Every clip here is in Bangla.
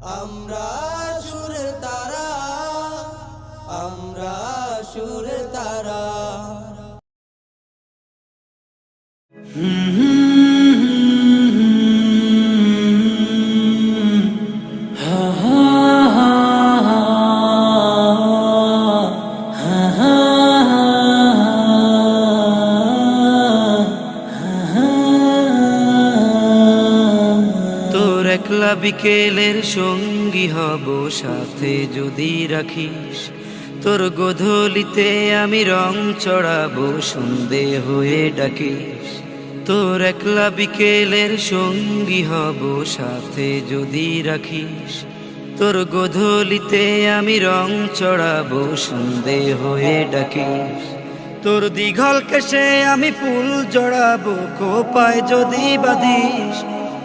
আমরা সুর তারা, আমরা সুর তারা। তোর একলা বিকেলের সঙ্গী হব সাথে যদি রাখিস, তোর গোধূলিতে আমি রং চড়াবো সন্ধে হয়ে ডাকিস। তোর একলা বিকেলের সঙ্গী হব সাথে যদি রাখিস, তোর গোধূলিতে আমি রং চড়াবো সন্ধে হয়ে ডাকিস। তোর দীঘল কেশে আমি ফুল জড়াবো খোপায় যদি বাঁধিস,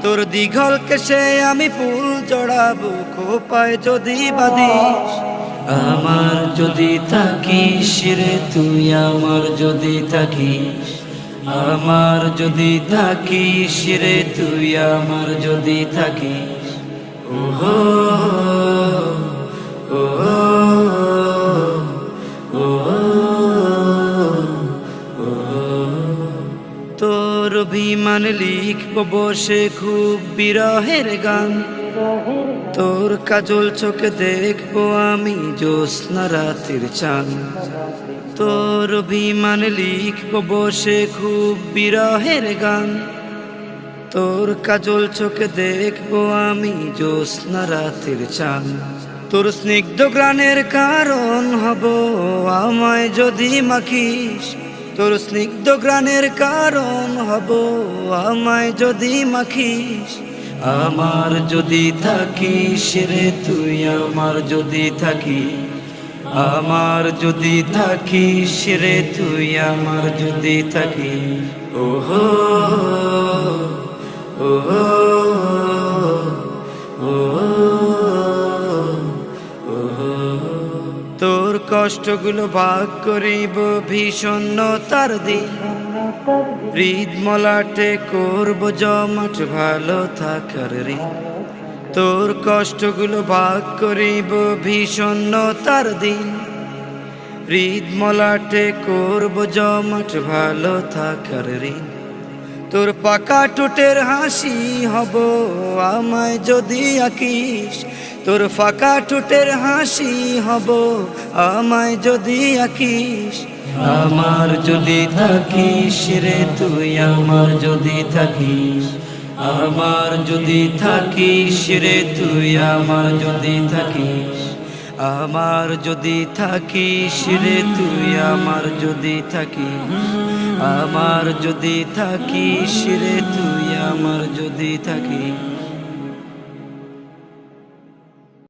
তোর দীঘল কেশে আমি ফুল জড়াবো খোপায় যদি বাঁধিস। আমার যদি থাকিস রে তুই, আমার যদি থাকিস, আমার যদি থাকিস রে তুই, আমার যদি থাকিস। ওহো ওহো তোর অভিমান লিখব বসে খুব বিরহের গান, তোর কাজল চোখে দেখবো আমি জ্যোৎস্না রাতের চাঁদ। তোর অভিমান লিখব বসে খুব বিরহের গান, তোর কাজল চোখে দেখবো আমি জ্যোৎস্না রাতের চাঁদ। তোর স্নিগ্ধ গ্রাণের কারণ হব আমায় যদি মাখিস, তোর স্নিগ্ধ গ্রাণের কারণ হব আমায় যদি মাখিস। আমার যদি থাকিস রে তুই, আমার যদি থাকিস, আমার যদি থাকিস রে তুই, আমার যদি থাকিস। ওহো ওহো তোর কষ্টগুলো ভাগ করিব ভীষণতার দিন, হৃদ মলাটে করব জমাট ভালো থাকার ঋণ। তোর কষ্টগুলো ভাগ করিব ভীষণতার দিন, হৃদ মলাটে করব জমাট ভালো থাকার ঋণ। তোর পাকা ঠোঁটের হাসি হব আমায় যদি আঁকিস, তোর ফাঁকা ঠোঁটের হাসি হব আমায় যদি আঁকিস। আমার যদি থাকিস রে তুই, আমার যদি থাকিস, আমার যদি থাকিস রে তুই, আমার যদি থাকিস। আমার যদি থাকিস রে তুই, আমার যদি থাকিস, আমার যদি থাকিস রে তুই, আমার যদি থাকিস।